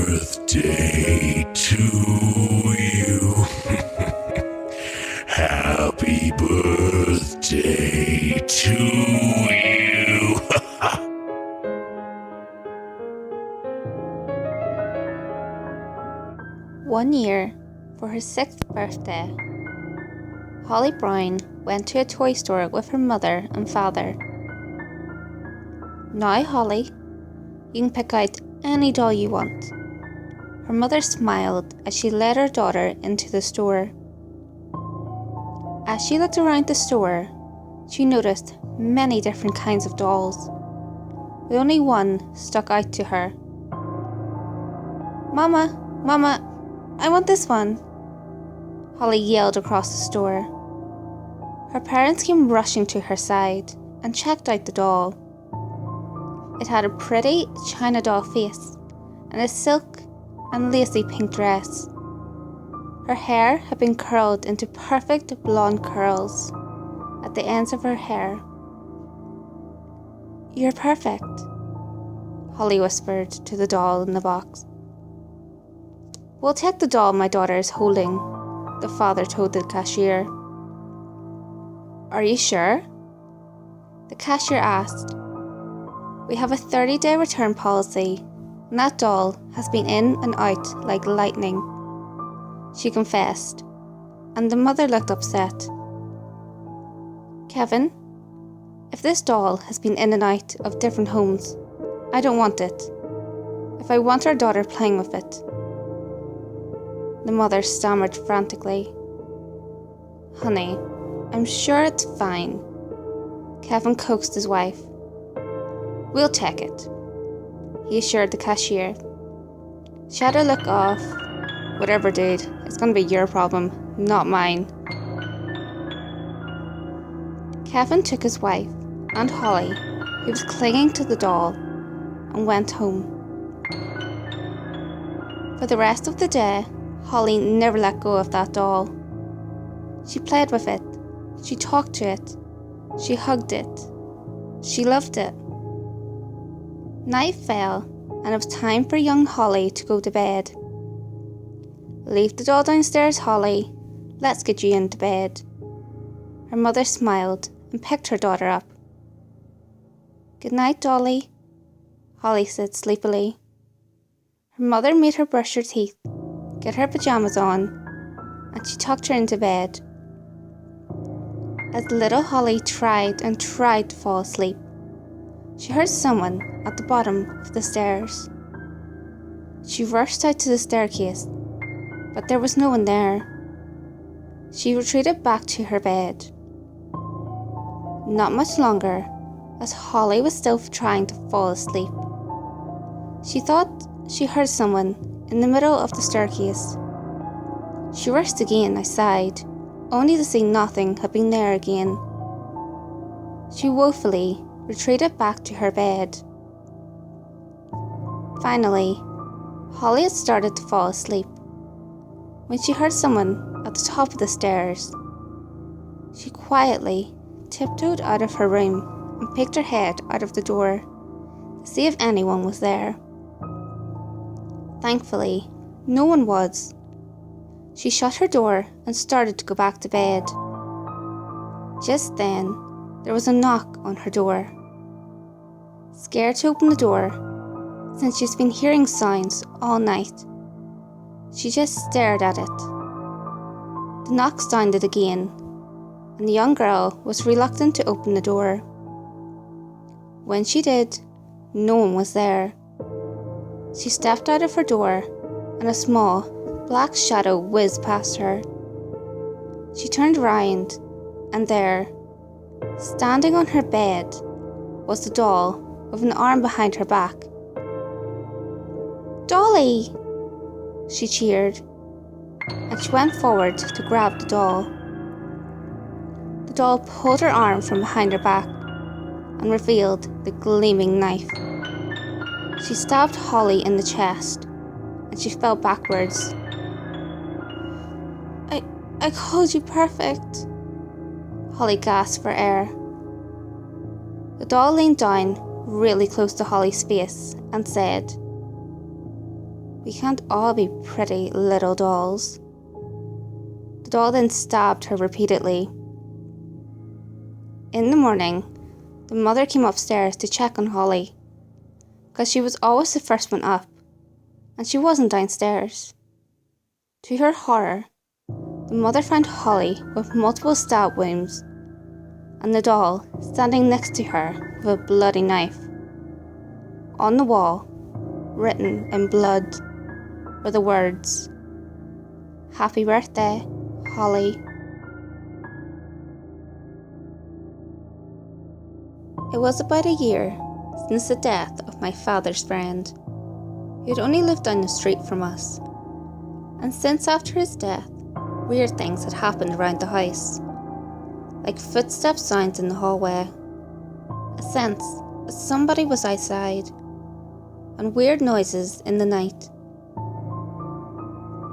birthday to you. Happy birthday to you. One year, for her 6th birthday, Holly Brown went to a toy store with her mother and father. "Now, Holly, you can pick out any doll you want." Her mother smiled as she led her daughter into the store. As she looked around the store, she noticed many different kinds of dolls, but only one stuck out to her. Mama, I want this one," Holly yelled across the store. Her parents came rushing to her side and checked out the doll. It had a pretty china doll face and a silk and lacy pink dress. Her hair had been curled into perfect blonde curls at the ends of her hair. "You're perfect," Holly whispered to the doll in the box. "We'll take the doll my daughter is holding," the father told the cashier. "Are you sure?" the cashier asked. "We have a 30-day return policy, and that doll has been in and out like lightning," she confessed, and the mother looked upset. "Kevin, if this doll has been in and out of different homes, I don't want it. If I want our daughter playing with it," the mother stammered frantically. "Honey, I'm sure it's fine," Kevin coaxed his wife. "We'll take it," he assured the cashier. She had a look of, "Whatever, dude, it's going to be your problem, not mine." Kevin took his wife and Holly, who was clinging to the doll, and went home. For the rest of the day, Holly never let go of that doll. She played with it, she talked to it, she hugged it, she loved it. Night fell, and it was time for young Holly to go to bed. "Leave the doll downstairs, Holly. Let's get you into bed." Her mother smiled and picked her daughter up. "Good night, Dolly," Holly said sleepily. Her mother made her brush her teeth, get her pajamas on, and she tucked her into bed. As little Holly tried and tried to fall asleep, she heard someone at the bottom of the stairs. She rushed out to the staircase, but there was no one there. She retreated back to her bed. Not much longer, as Holly was still trying to fall asleep, she thought she heard someone in the middle of the staircase. She rushed again outside, only to see nothing had been there again. She woefully retreated back to her bed. Finally, Holly had started to fall asleep when she heard someone at the top of the stairs. She quietly tiptoed out of her room and peeked her head out of the door to see if anyone was there. Thankfully, no one was. She shut her door and started to go back to bed. Just then, there was a knock on her door. Scared to open the door, since she's been hearing sounds all night, she just stared at it. The knock sounded again, and the young girl was reluctant to open the door. When she did, no one was there. She stepped out of her door, and a small, black shadow whizzed past her. She turned round, and there, standing on her bed, was the doll with an arm behind her back. "Dolly!" she cheered, and she went forward to grab the doll. The doll pulled her arm from behind her back and revealed the gleaming knife. She stabbed Holly in the chest, and she fell backwards. I called you perfect," Holly gasped for air. The doll leaned down really close to Holly's face and said, We can't all be pretty little dolls. The doll then stabbed her repeatedly. In the morning, the mother came upstairs to check on Holly, because she was always the first one up, and she wasn't downstairs. To her horror, the mother found Holly with multiple stab wounds, and the doll standing next to her with a bloody knife. On the wall, written in blood, were the words, "Happy birthday, Holly." It was about a year since the death of my father's friend, who had only lived down the street from us. And since after his death, weird things had happened around the house, like footstep sounds in the hallway, a sense that somebody was outside, and weird noises in the night.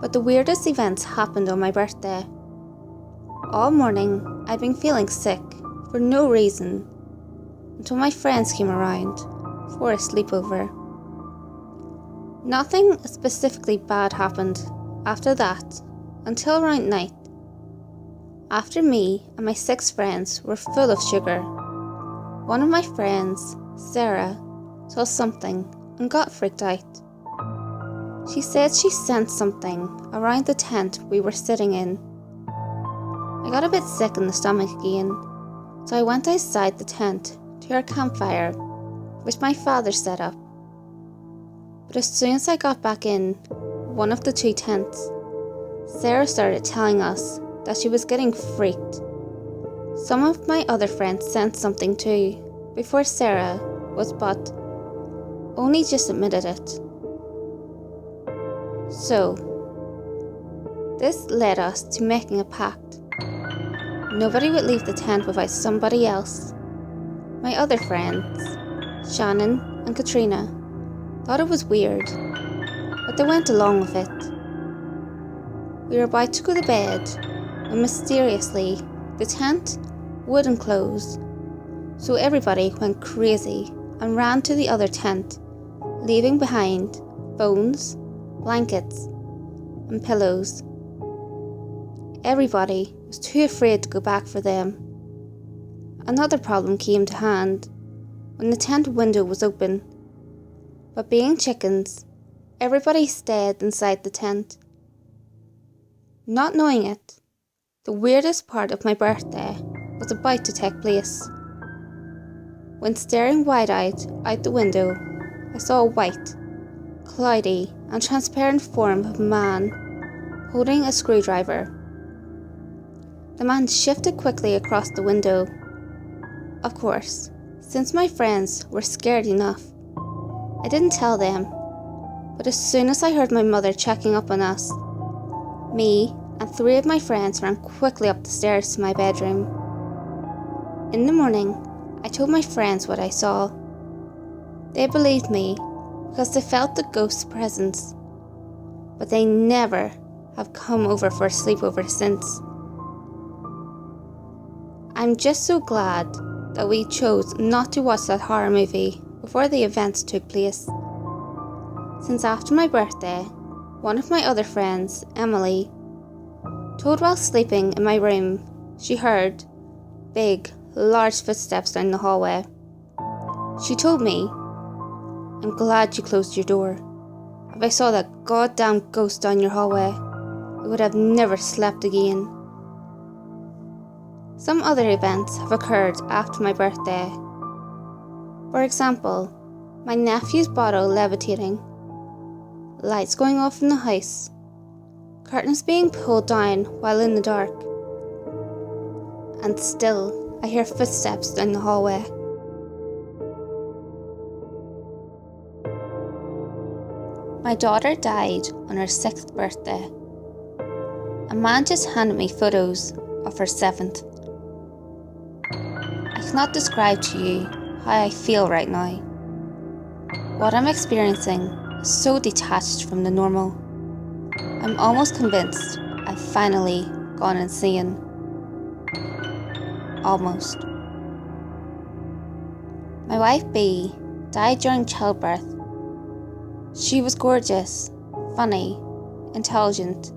But the weirdest events happened on my birthday. All morning, I'd been feeling sick for no reason until my friends came around for a sleepover. Nothing specifically bad happened after that until around night, after me and my 6 friends were full of sugar. One of my friends, Sarah, saw something and got freaked out. She said she sensed something around the tent we were sitting in. I got a bit sick in the stomach again, so I went outside the tent to our campfire, which my father set up. But as soon as I got back in one of the 2 tents, Sarah started telling us that she was getting freaked. Some of my other friends sensed something too, before Sarah was, but only just admitted it. So, this led us to making a pact. Nobody would leave the tent without somebody else. My other friends, Shannon and Katrina, thought it was weird, but they went along with it. We were about to go to bed when mysteriously the tent wouldn't close, so everybody went crazy and ran to the other tent, leaving behind phones, blankets, and pillows. Everybody was too afraid to go back for them. Another problem came to hand when the tent window was open, but being chickens, everybody stayed inside the tent. Not knowing it, the weirdest part of my birthday was about to take place. When staring wide-eyed out the window, I saw a white, cloudy and transparent form of a man holding a screwdriver. The man shifted quickly across the window. Of course, since my friends were scared enough, I didn't tell them, but as soon as I heard my mother checking up on us, me and 3 of my friends ran quickly up the stairs to my bedroom. In the morning, I told my friends what I saw. They believed me because they felt the ghost's presence, but they never have come over for a sleepover since. I'm just so glad that we chose not to watch that horror movie before the events took place. Since after my birthday, one of my other friends, Emily, told while sleeping in my room she heard big, large footsteps down the hallway. She told me, "I'm glad you closed your door. If I saw that goddamn ghost down your hallway, I would have never slept again." Some other events have occurred after my birthday. For example, my nephew's bottle levitating, lights going off in the house, curtains being pulled down while in the dark, and still I hear footsteps down the hallway. My daughter died on her 6th birthday. A man just handed me photos of her 7th. I cannot describe to you how I feel right now. What I'm experiencing is so detached from the normal. I'm almost convinced I've finally gone insane. Almost. My wife B died during childbirth. She was gorgeous, funny, intelligent,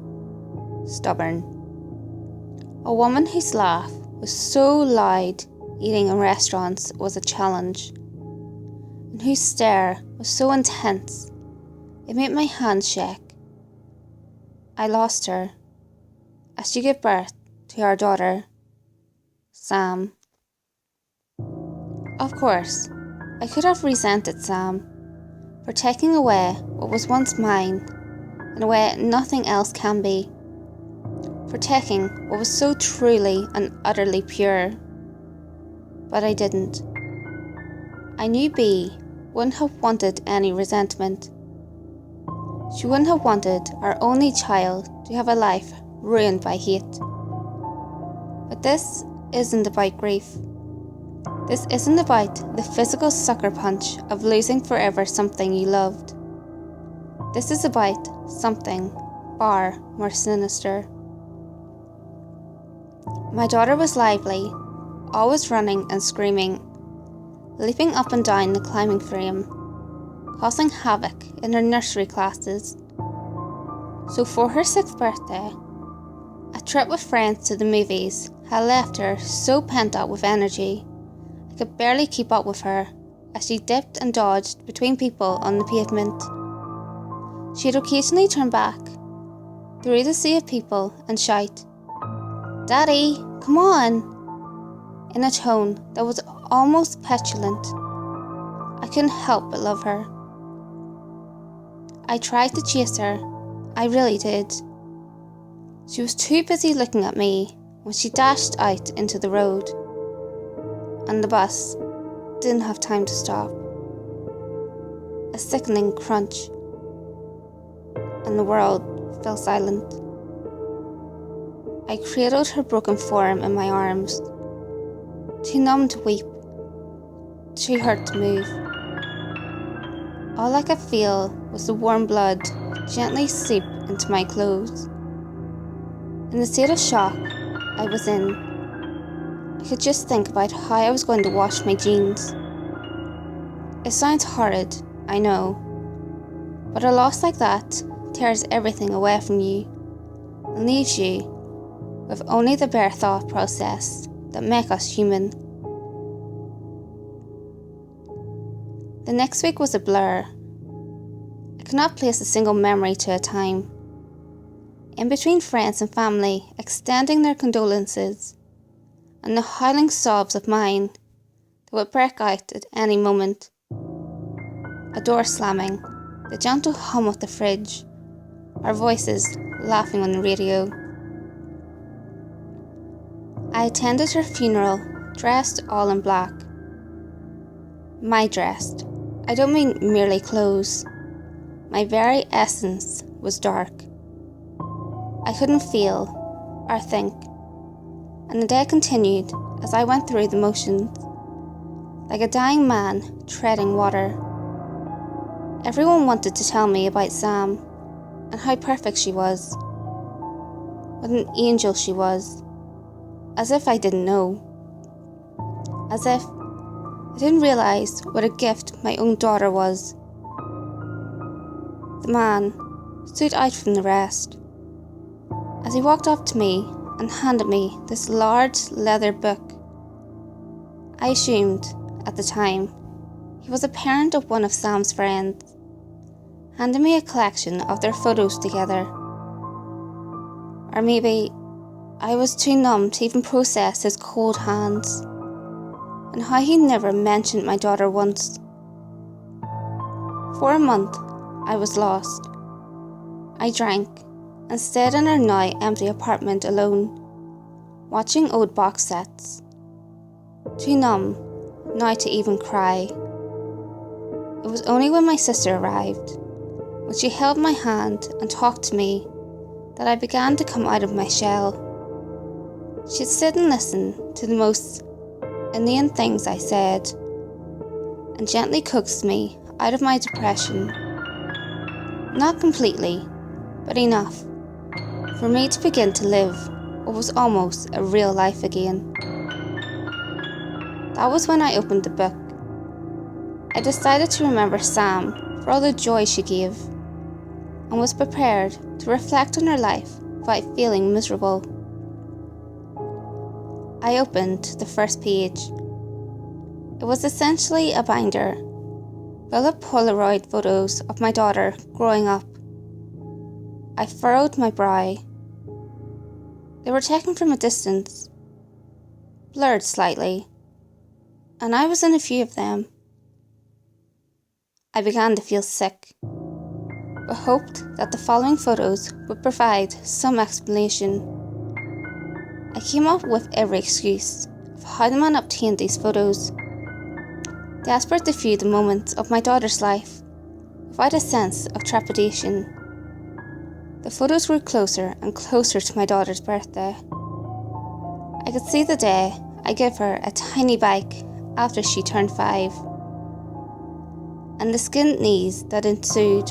stubborn. A woman whose laugh was so loud eating in restaurants was a challenge, and whose stare was so intense it made my hands shake. I lost her as she gave birth to our daughter, Sam. Of course, I could have resented Sam for taking away what was once mine in a way nothing else can be, for taking what was so truly and utterly pure. But I didn't. I knew Bea wouldn't have wanted any resentment. She wouldn't have wanted our only child to have a life ruined by hate. But this isn't about grief. This isn't about the physical sucker punch of losing forever something you loved. This is about something far more sinister. My daughter was lively, always running and screaming, leaping up and down the climbing frame, causing havoc in her nursery classes. So for her 6th birthday, a trip with friends to the movies had left her so pent up with energy I could barely keep up with her as she dipped and dodged between people on the pavement. She'd occasionally turn back through the sea of people and shout, "Daddy, come on," in a tone that was almost petulant. I couldn't help but love her. I tried to chase her, I really did. She was too busy looking at me when she dashed out into the road, and the bus didn't have time to stop. A sickening crunch, and the world fell silent. I cradled her broken form in my arms, too numb to weep, too hurt to move. All I could feel was the warm blood gently seep into my clothes. In the state of shock I was in, I could just think about how I was going to wash my jeans. It sounds horrid, I know, but a loss like that tears everything away from you and leaves you with only the bare thought process that make us human. The next week was a blur. I could not place a single memory to a time. In between friends and family extending their condolences, and the howling sobs of mine that would break out at any moment. A door slamming, the gentle hum of the fridge, our voices laughing on the radio. I attended her funeral, dressed all in black. My dress, I don't mean merely clothes. My very essence was dark. I couldn't feel or think, and the day continued as I went through the motions, like a dying man treading water. Everyone wanted to tell me about Sam, and how perfect she was. What an angel she was. As if I didn't know. As if I didn't realise what a gift my own daughter was. The man stood out from the rest. As he walked up to me and handed me this large leather book. I assumed, at the time, he was a parent of one of Sam's friends, handing me a collection of their photos together. Or maybe I was too numb to even process his cold hands, and how he never mentioned my daughter once. For a month, I was lost. I drank and stayed in our now empty apartment alone, watching old box sets. Too numb now to even cry. It was only when my sister arrived, when she held my hand and talked to me, that I began to come out of my shell. She'd sit and listen to the most inane things I said, and gently coaxed me out of my depression. Not completely, but enough for me to begin to live what was almost a real life again. That was when I opened the book. I decided to remember Sam for all the joy she gave, and was prepared to reflect on her life without feeling miserable. I opened the first page. It was essentially a binder full of Polaroid photos of my daughter growing up. I furrowed my brow. They were taken from a distance, blurred slightly, and I was in a few of them. I began to feel sick, but hoped that the following photos would provide some explanation. I came up with every excuse of how the man obtained these photos, desperate to view the moments of my daughter's life without a sense of trepidation. The photos grew closer and closer to my daughter's birthday. I could see the day I gave her a tiny bike after she turned 5, and the skinned knees that ensued.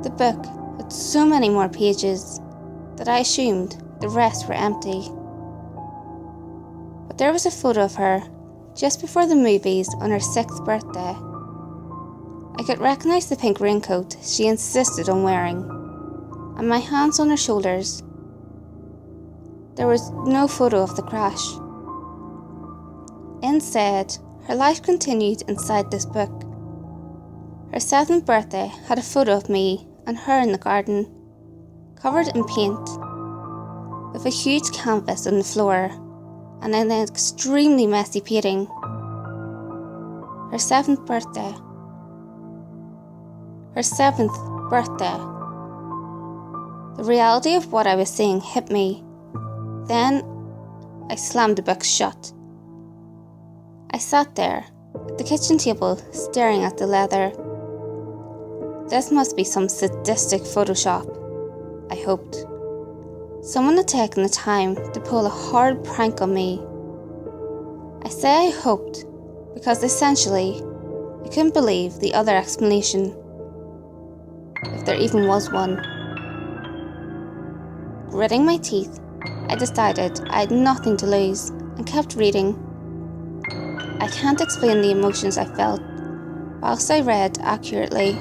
The book had so many more pages that I assumed the rest were empty. But there was a photo of her just before the movies on her 6th birthday. I could recognise the pink raincoat she insisted on wearing, and my hands on her shoulders. There was no photo of the crash. Instead, her life continued inside this book. Her 7th birthday had a photo of me and her in the garden, covered in paint, with a huge canvas on the floor and an extremely messy painting. Her 7th birthday. Her 7th birthday. The reality of what I was seeing hit me. Then, I slammed the book shut. I sat there, at the kitchen table, staring at the leather. This must be some sadistic Photoshop, I hoped. Someone had taken the time to pull a hard prank on me. I say I hoped, because essentially, I couldn't believe the other explanation, if there even was one. Gritting my teeth, I decided I had nothing to lose and kept reading. I can't explain the emotions I felt whilst I read accurately,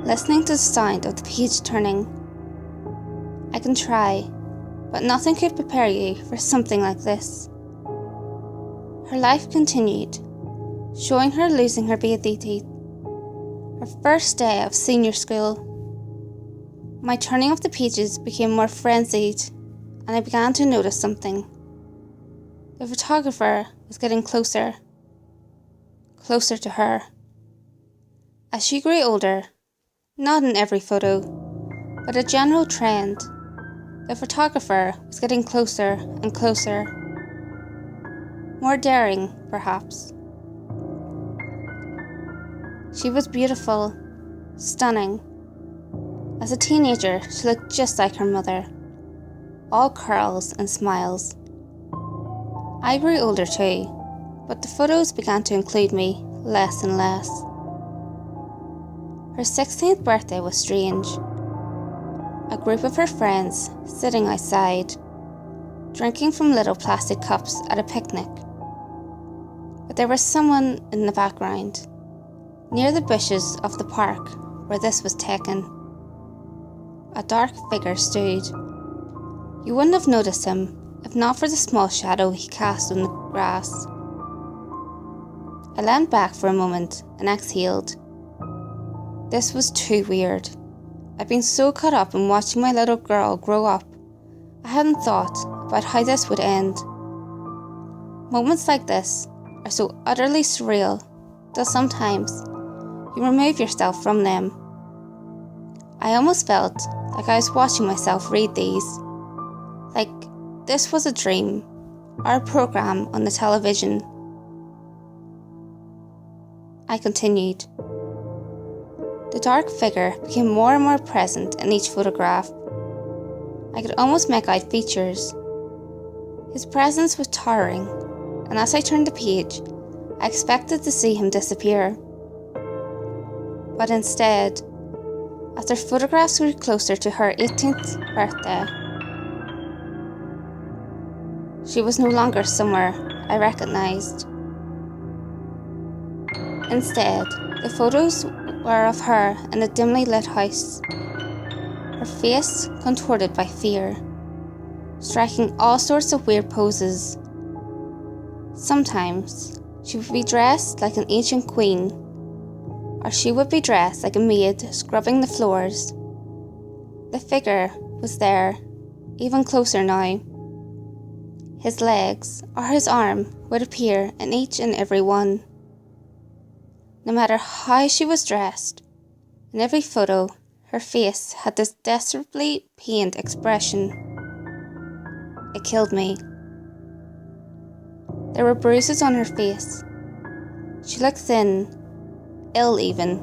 listening to the sound of the page turning. I can try, but nothing could prepare you for something like this. Her life continued, showing her losing her baby teeth, her first day of senior school. My turning of the pages became more frenzied, and I began to notice something. The photographer was getting closer to her. As she grew older, not in every photo, but a general trend, the photographer was getting closer and closer. More daring, perhaps. She was beautiful, stunning. As a teenager, she looked just like her mother, all curls and smiles. I grew older too, but the photos began to include me less and less. Her 16th birthday was strange. A group of her friends sitting outside, drinking from little plastic cups at a picnic. But there was someone in the background, near the bushes of the park where this was taken. A dark figure stood. You wouldn't have noticed him if not for the small shadow he cast on the grass. I leaned back for a moment and exhaled. This was too weird. I'd been so caught up in watching my little girl grow up, I hadn't thought about how this would end. Moments like this are so utterly surreal that sometimes you remove yourself from them. I almost felt like I was watching myself read these, like this was a dream, or a program on the television. I continued. The dark figure became more and more present in each photograph. I could almost make out features. His presence was towering, and as I turned the page, I expected to see him disappear. But instead, as their photographs grew closer to her 18th birthday, she was no longer somewhere I recognised. Instead, the photos were of her in a dimly lit house, her face contorted by fear, striking all sorts of weird poses. Sometimes she would be dressed like an ancient queen, or she would be dressed like a maid scrubbing the floors. The figure was there, even closer now. His legs or his arm would appear in each and every one. No matter how she was dressed, in every photo, her face had this desperately pained expression. It killed me. There were bruises on her face. She looked thin, ill even.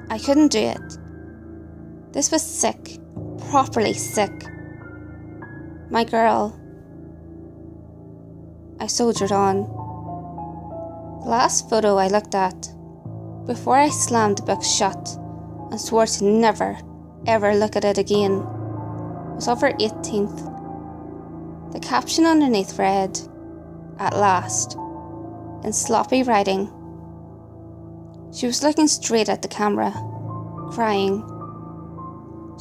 I couldn't do it. This was sick, properly sick. My girl. I soldiered on. The last photo I looked at, before I slammed the book shut and swore to never, ever look at it again, was of her 18th. The caption underneath read, "At last," in sloppy writing. She was looking straight at the camera, crying.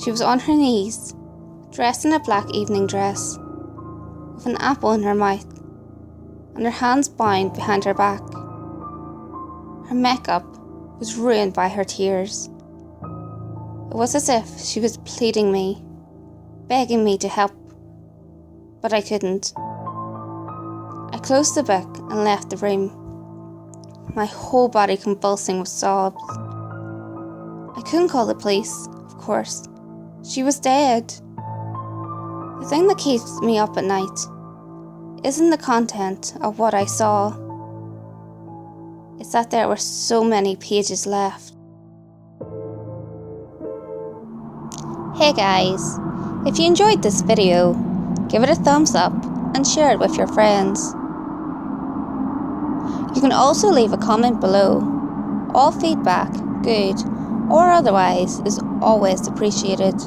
She was on her knees, dressed in a black evening dress, with an apple in her mouth, and her hands bound behind her back. Her makeup was ruined by her tears. It was as if she was pleading me, begging me to help, but I couldn't. I closed the book and left the room, my whole body convulsing with sobs. I couldn't call the police, of course. She was dead. The thing that keeps me up at night isn't the content of what I saw. It's that there were so many pages left. Hey guys, if you enjoyed this video, give it a thumbs up and share it with your friends. You can also leave a comment below. All feedback, good or otherwise, is always appreciated.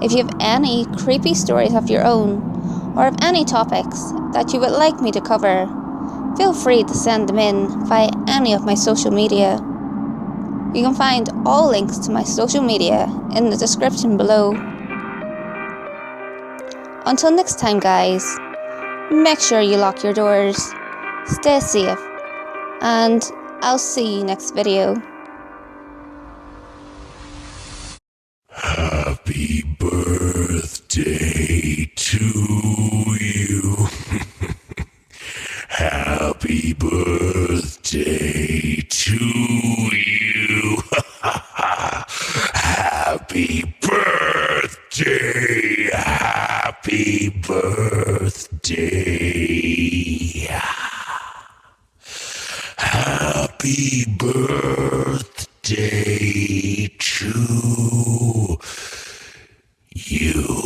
If you have any creepy stories of your own, or of any topics that you would like me to cover, feel free to send them in via any of my social media. You can find all links to my social media in the description below. Until next time guys, make sure you lock your doors, stay safe, and I'll see you next video. Happy birthday to you. Happy birthday to you. Happy birthday. Happy birthday. Happy birthday to you.